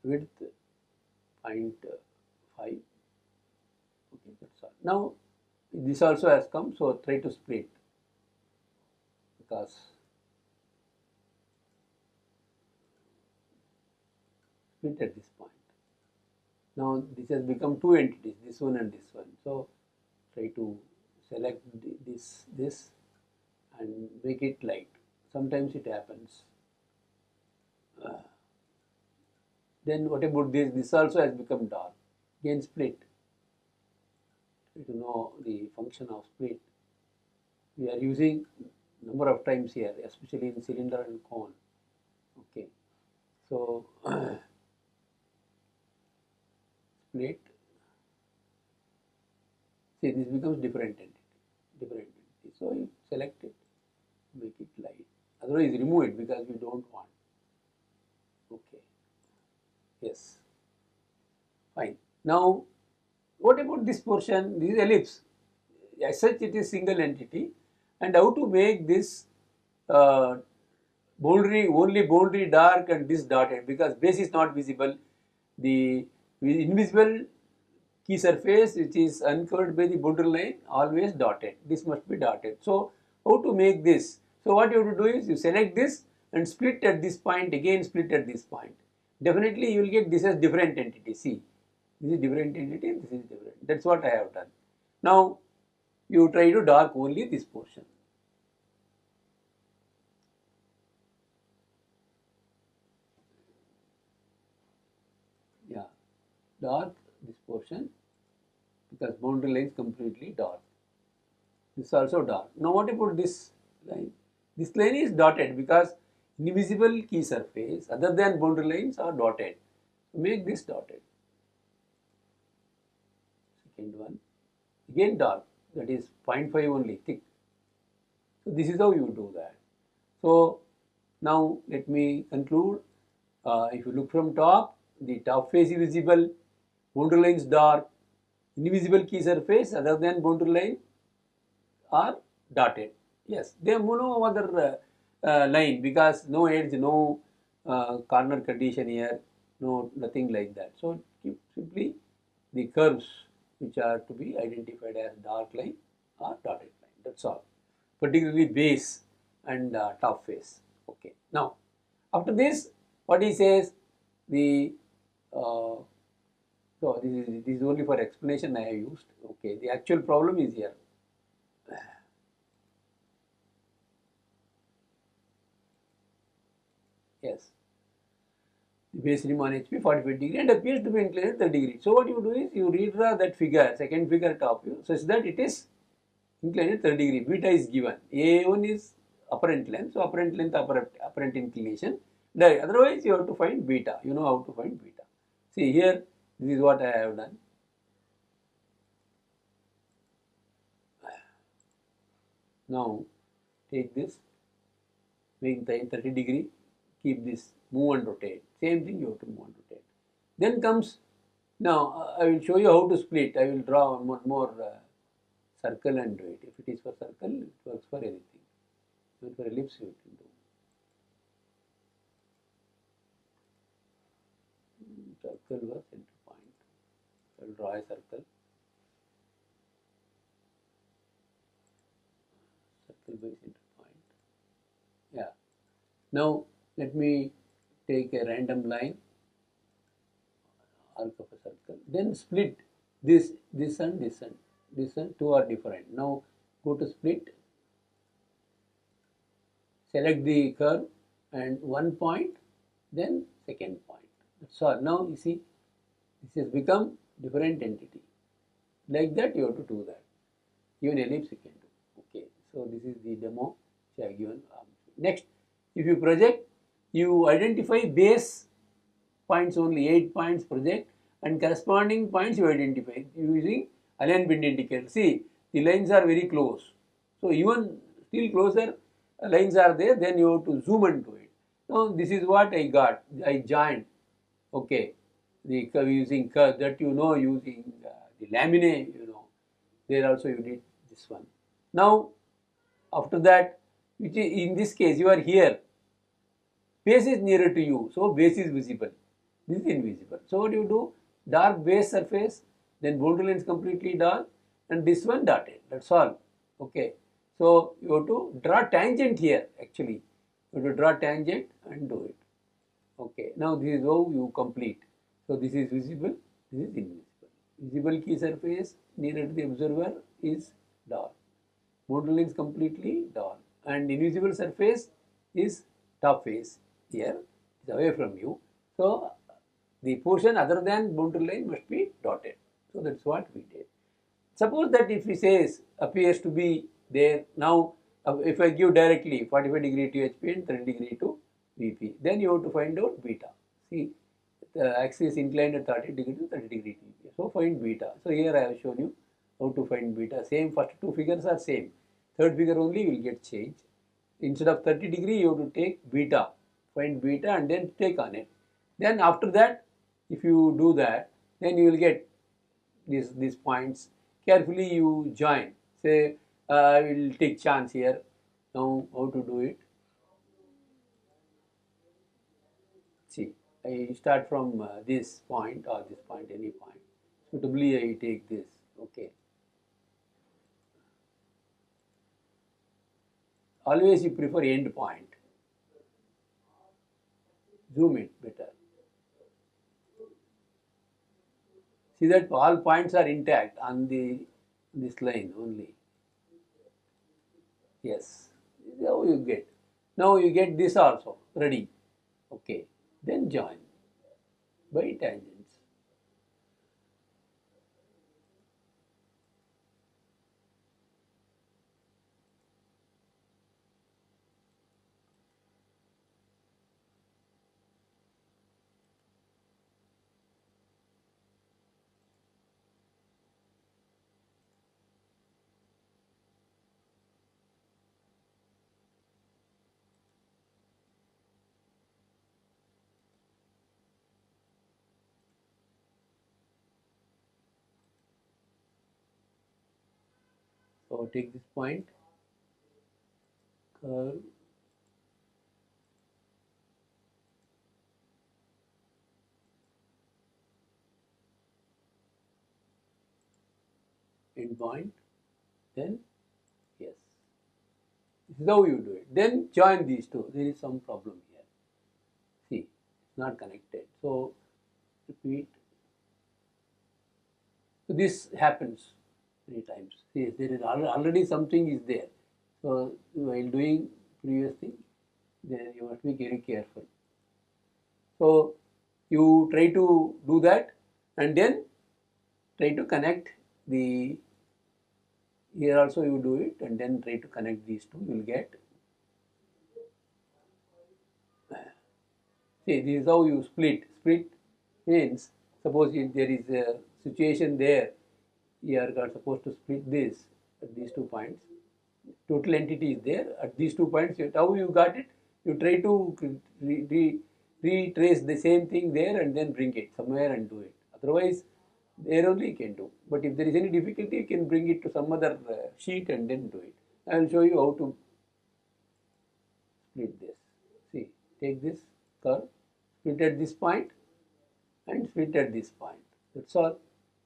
Width 0.5. Okay, that's all. Now this also has come, so try to split because split at this point. Now this has become two entities, this one and this one. So try to select this and make it light. Sometimes it happens. Then what about this? This also has become dark. Again split. To know the function of split, we are using number of times here, especially in cylinder and cone. Okay, so split. See, this becomes different entity, different entity. So you select it, make it light. Otherwise, remove it because we don't want. Okay. Yes. Fine. Now, what about this portion? This is ellipse. As such, it is single entity. And how to make this boundary, only boundary dark and this dotted, because base is not visible. The invisible key surface which is uncovered by the boundary line always dotted. This must be dotted. So, how to make this? So, what you have to do is you select this and split at this point, again split at this point. Definitely you will get this as different entity. See, this is different entity, this is different. That's what I have done. Now, you try to dark only this portion. Yeah, dark this portion because boundary line is completely dark. This is also dark. Now, what about this line? This line is dotted because invisible key surface other than boundary lines are dotted. Make this dotted. Second one, again dark, that is 0.5 only thick. So, this is how you do that. So, now let me conclude. If you look from top, the top face is visible, boundary lines dark, invisible key surface other than boundary line are dotted. Yes, they have no other line because no edge, no corner condition here, no nothing like that. So, keep simply the curves which are to be identified as dark line or dotted line. That's all. Particularly base and top face. Okay. Now, after this, what he says, the so this is only for explanation I have used. Okay. The actual problem is here. Yes. The base rim on HP 45 degree and appears to be inclined 30 degree. So, what you do is you redraw that figure, second figure top view, such that it is inclined 30 degree. Beta is given. A1 is apparent length, so apparent length, apparent inclination. Otherwise, you have to find beta. You know how to find beta. See here, this is what I have done. Now, take this, make the 30 degree, keep this, move and rotate. Same thing, you have to move and rotate. Then comes, now I will show you how to split. I will draw one more circle and do it. If it is for circle, it works for anything. Even for ellipse, you can do. Circle was center point. I will draw a circle. Circle by center point. Yeah. Now, let me take a random line, arc of a circle, then split this and this and this and two are different. Now, go to split, select the curve and one point, then second point. That's all. Now, you see, this has become different entity. Like that, you have to do that. Even ellipse you can do. Okay. So, this is the demo which I have given. Next, if you project, you identify base points only, 8 points project, and corresponding points you identify using alignment indicator. See, the lines are very close. So, even still closer lines are there, then you have to zoom into it. Now, this is what I got. I joined, okay, the curve using curve that you know using the laminate, you know, there also you did this one. Now, after that, which is, in this case, you are here. Base is nearer to you, so base is visible. This is invisible. So, what do you do? Dark base surface, then boundary line is completely dark, and this one dotted. That's all. Okay. So, you have to draw tangent here actually. You have to draw tangent and do it. Okay. Now, this is how you complete. So, this is visible, this is invisible. Visible key surface nearer to the observer is dark. Boundary line is completely dark, and invisible surface is top face here, is away from you. So, the portion other than boundary line must be dotted. So that's what we did. Suppose that if he says appears to be there, now if I give directly 45 degree to HP and 30 degree to VP, then you have to find out beta. See, the axis is inclined at 30 degree to 30 degree to VP. So find beta. So here I have shown you how to find beta. Same, first two figures are same. Third figure only will get changed. Instead of 30 degree, you have to take beta. Find beta and then take on it. Then after that, if you do that, then you will get these points. Carefully you join. Say, I will take chance here. Now, how to do it? See, I start from this point or this point, any point. Suitably, I take this. Okay. Always you prefer end point. Zoom it better. See that all points are intact on this line only. Yes, this is how you get. Now you get this also ready. Okay, then join by tangents. So take this point, curve, end point, then yes. This is how you do it. Then join these two. There is some problem here. See, it's not connected. So repeat. So this happens 3 times. See, there is already something is there. So while doing previous thing, then you must be very careful. So you try to do that and then try to connect the, here also you do it and then try to connect these two, you will get. See, this is how you split. Split means, suppose if there is a situation there, you are supposed to split this at these 2 points. Total entity is there at these 2 points. How you got it? You try to retrace the same thing there and then bring it somewhere and do it. Otherwise, there only you can do. But if there is any difficulty, you can bring it to some other sheet and then do it. I will show you how to split this. See, take this curve, split at this point and split at this point. That's all.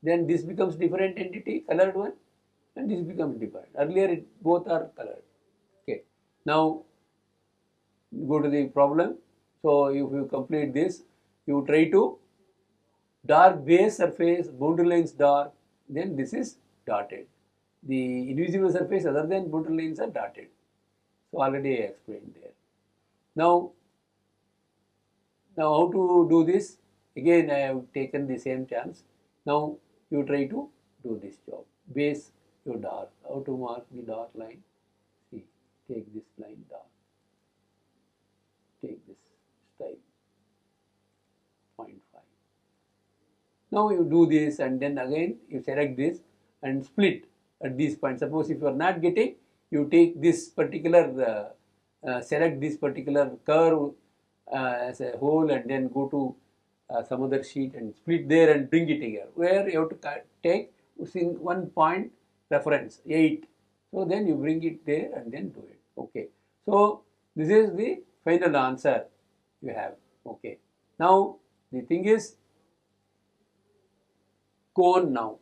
Then this becomes different entity, colored one, and this becomes different. Earlier, both are colored. Okay. Now, go to the problem. So, if you complete this, you try to dark base surface, boundary lines dark, then this is dotted. The invisible surface other than boundary lines are dotted. So, already I explained there. Now how to do this? Again, I have taken the same chance. Now, you try to do this job. Base your dark. How to mark the dark line? See, take this line dark. Take this style 0.5. Now you do this and then again you select this and split at this point. Suppose if you are not getting, you take this particular, select this particular curve as a whole and then go to some other sheet and split there and bring it here. Where you have to take using 1 point reference 8. So then you bring it there and then do it. Okay. So this is the final answer you have. Okay. Now the thing is cone now.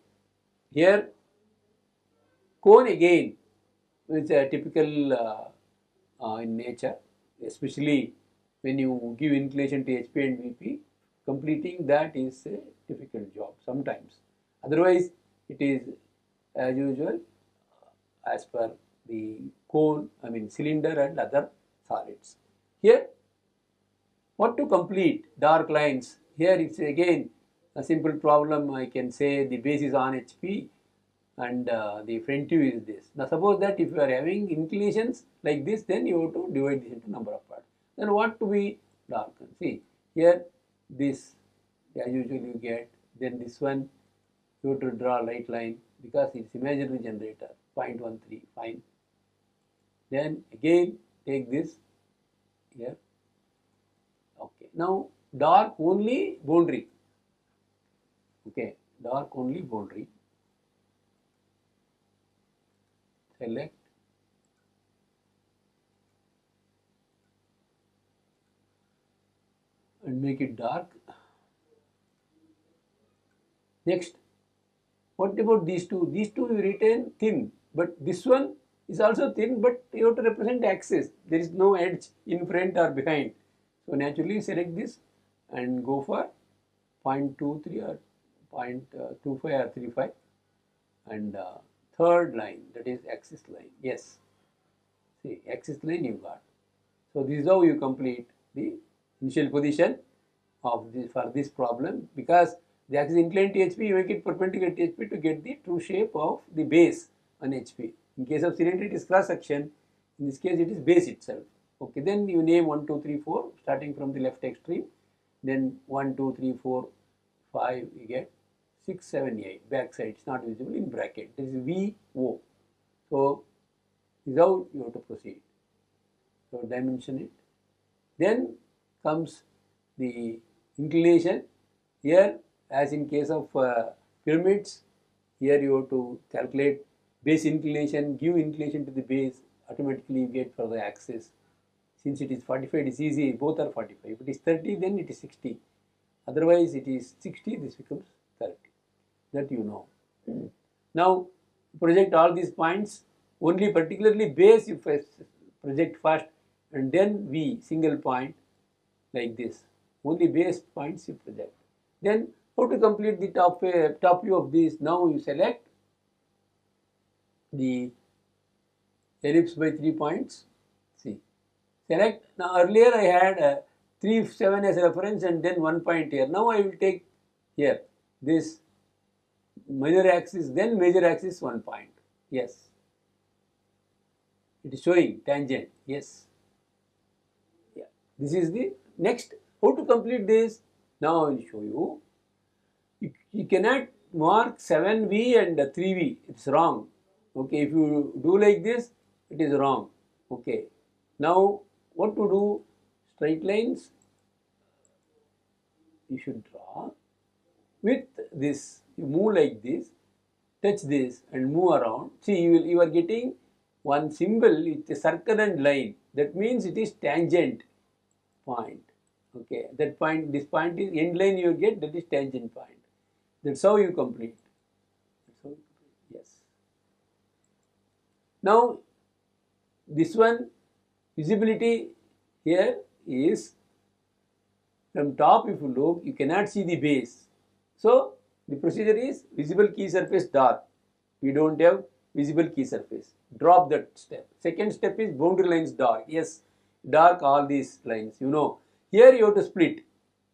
Here cone again is a typical in nature, especially when you give inclination to HP and VP. Completing that is a difficult job sometimes. Otherwise, it is as usual as per the cone, cylinder and other solids. Here, what to complete? Dark lines. here it's again a simple problem. I can say the base is on HP and the front view is this. Now suppose that if you are having inclinations like this, then you have to divide this into number of parts. Then what to be darkened? See here, this as usual you get, then this one you have to draw a light line because it's imaginary generator, 0.13, fine. Then again take this here. Okay, now dark only boundary. Okay, dark only boundary. Select and make it dark. Next, what about these two? These two you retain thin, but this one is also thin, but you have to represent axis. There is no edge in front or behind. So naturally select this and go for 0.23 or 0.25 or 35 and third line, that is axis line. Yes, see axis line you got. So this is how you complete the initial position of this for this problem, because the axis inclined to HP, you make it perpendicular to HP to get the true shape of the base on HP. In case of cylinder it is cross section, in this case it is base itself. Okay, then you name 1, 2, 3, 4 starting from the left extreme, then 1, 2, 3, 4, 5 you get 6, 7, 8, back side is not visible in bracket, this is VO. So this is how you have to proceed. So dimension it. Then comes the inclination. Here, as in case of pyramids, here you have to calculate base inclination, give inclination to the base, automatically you get for the axis. Since it is 45, it is easy, both are 45. If it is 30, then it is 60. Otherwise, it is 60, this becomes 30. That you know. Now, project all these points, only particularly base you first project first and then V, single point like this. Only base points you project. Then how to complete the top view of this? Now you select the ellipse by 3 points. See, select. Now earlier I had 3, 7 as a reference and then 1 point here. Now I will take here this minor axis, then major axis 1 point. Yes. It is showing tangent. Yes. Yeah. This is the next. How to complete this? Now I will show you. You cannot mark 7V and 3V. It's wrong. Okay. If you do like this, it is wrong. Okay. Now what to do? Straight lines you should draw with this. You move like this, touch this and move around. See, you are getting one symbol with a circle and line. That means it is tangent point. Okay, that point, this point is end line you get, that is tangent point. That's how you complete. That's how you complete. Yes. Now, this one, visibility here is from top. If you look, you cannot see the base. So, the procedure is visible key surface dark. We don't have visible key surface. Drop that step. Second step is boundary lines dark. Yes, dark all these lines. You know, here you have to split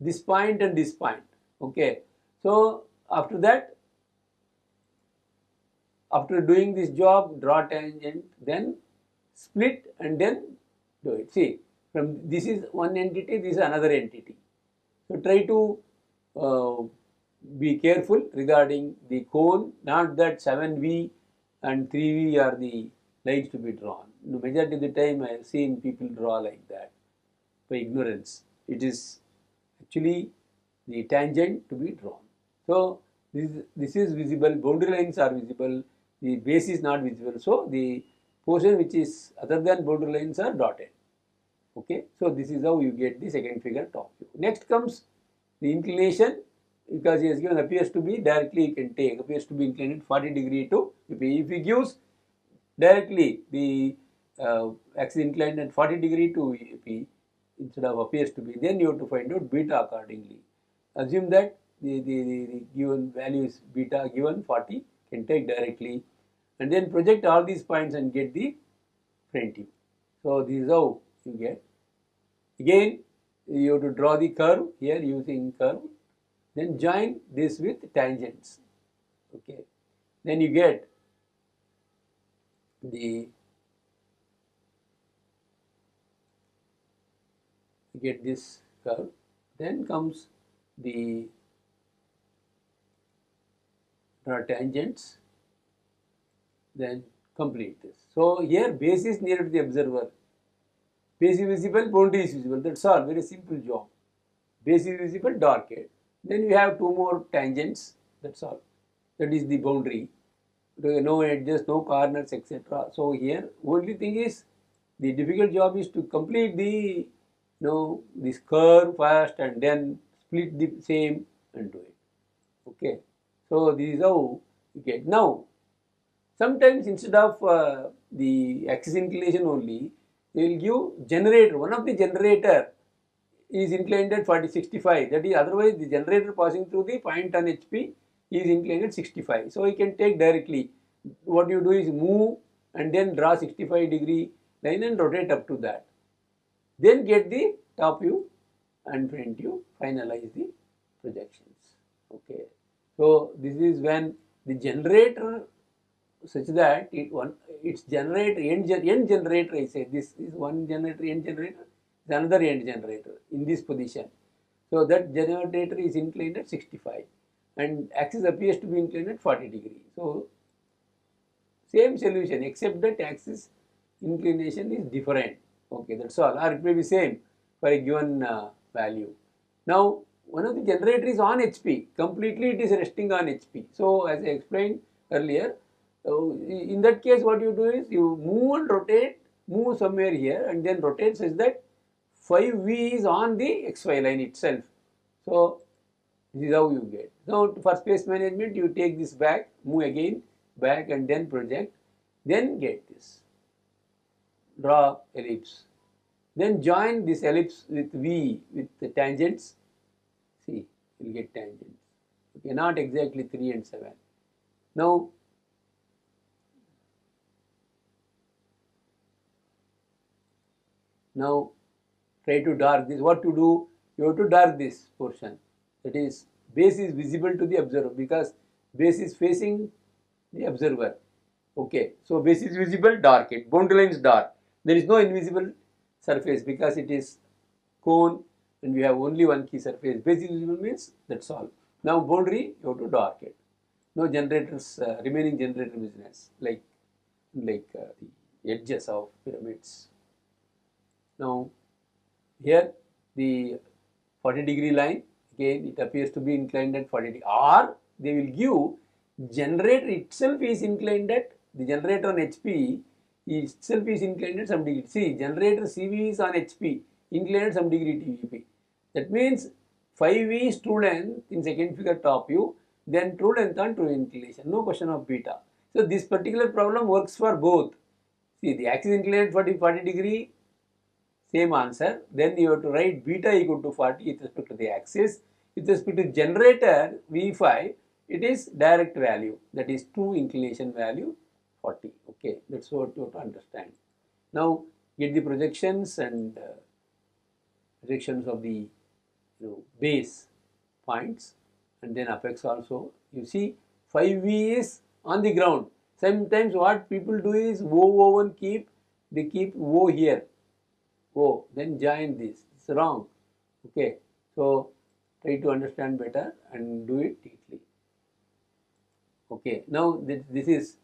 this point and this point. Okay. So, after that, after doing this job, draw tangent, then split and then do it. See, from this is one entity, this is another entity. So, try to be careful regarding the cone, not that 7V and 3V are the lines to be drawn. The majority of the time I have seen people draw like that by ignorance. It is actually the tangent to be drawn. So, this is visible, boundary lines are visible, the base is not visible. So, the portion which is other than boundary lines are dotted. Okay. So, this is how you get the second figure top view. Next comes the inclination. Because he has given appears to be, directly you can take, appears to be inclined 40 degree to UP. If he gives directly the axis inclined at 40 degree to UP instead of appears to be, then you have to find out beta accordingly. Assume that the given value is beta given 40, can take directly and then project all these points and get the front view. So this is how you get. Again, you have to draw the curve here using curve. Then join this with tangents. Okay. Then you get this curve. Then comes the draw tangents. Then complete this. So here base is near to the observer. Base is visible, boundary is visible. That's all. Very simple job. Base is visible, dark edge. Then we have two more tangents. That's all. That is the boundary. No edges, no corners, etc. So here, only thing is, the difficult job is to complete the this curve first and then split the same and do it. Okay. So this is how you get. Now, sometimes instead of the axis inclination only, they will give generator. One of the generator is inclined at 65. That is, otherwise the generator passing through the point on HP is inclined at 65. So you can take directly. What you do is move and then draw 65-degree line and rotate up to that. Then get the top view and front view, finalize the projections. Okay. So this is when the generator such that its generator, end generator, I say this is one generator, end generator, is another end generator in this position. So that generator is inclined at 65 and axis appears to be inclined at 40-degree. So same solution except that axis inclination is different. Okay, that's all, or it may be same for a given value. Now, one of the generator is on HP, completely it is resting on HP. So as I explained earlier, in that case what you do is you move and rotate, move somewhere here and then rotate such that 5V is on the XY line itself. So this is how you get. Now for space management you take this back, move again, back and then project, then get this. Draw ellipse. Then join this ellipse with V with the tangents. See, you will get tangents. Okay, not exactly 3 and 7. Now, try to dark this. What to do? You have to dark this portion. That is, base is visible to the observer because base is facing the observer. Okay, so base is visible, dark it. Boundary line is dark. There is no invisible surface because it is cone and we have only one key surface. Base is visible means that's all. Now boundary you have to dark it. No generators, remaining generator business like the edges of pyramids. Now here the 40-degree line, again it appears to be inclined at 40 degree, or they will give generator itself is inclined at, the generator on HP itself is inclined at some degree. See, generator CV is on HP, inclined at some degree TVP. That means 5V is true length in second figure top view, then true length on true inclination, no question of beta. So this particular problem works for both. See, the axis inclined 40 degree, same answer. Then you have to write beta equal to 40 with respect to the axis. With respect to generator V5, it is direct value, that is true inclination value 40. Okay, that's what you have to understand. Now get the projections and projections of the base points and then apex also. You see 5V is on the ground. Sometimes what people do is O1 they keep O here. O, then join this. It's wrong. Okay, so try to understand better and do it neatly. Okay, now this is,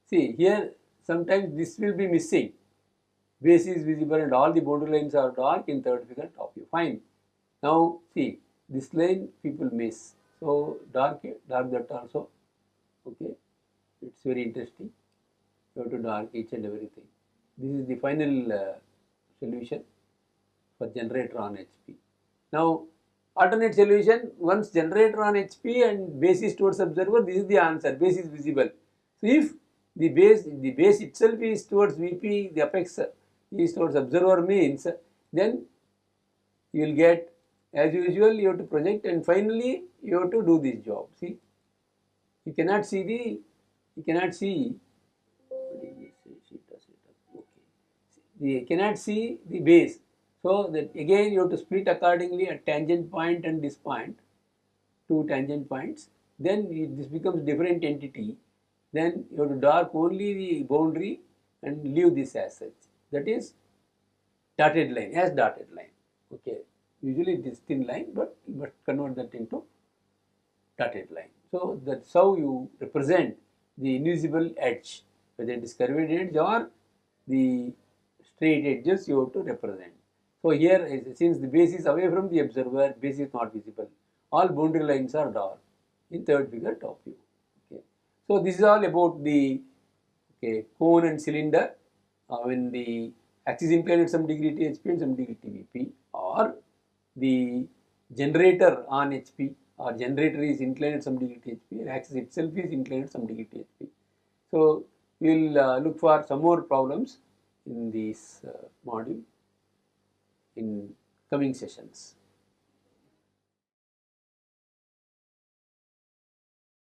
see here sometimes this will be missing. Base is visible and all the boundary lines are dark in third figure top view. Fine. Now see, this line people miss. So dark that also. Okay, it's very interesting. You have to dark each and everything. This is the final solution for generator on HP. Now alternate solution, once generator on HP and base is towards observer, this is the answer, base is visible. So if the base itself is towards VP, the apex is towards observer means, then you will get, as usual, you have to project and finally you have to do this job. See, you cannot see you cannot see the base. So that again you have to split accordingly at tangent point and this point. two tangent points, then this becomes different entity. Then you have to dark only the boundary and leave this as such. That is dotted line, as dotted line. Okay, usually it is thin line, but you must convert that into dotted line. So that's how you represent the invisible edge, whether it is curved edge or the straight edges you have to represent. So here, since the base is away from the observer, base is not visible. All boundary lines are dark in third figure top view. Okay. So this is all about the cone and cylinder when the axis inclined at some degree to HP and some degree to VP, or the generator on HP, or generator is inclined at some degree to HP and axis itself is inclined at some degree to HP. So we will look for some more problems in this module in coming sessions.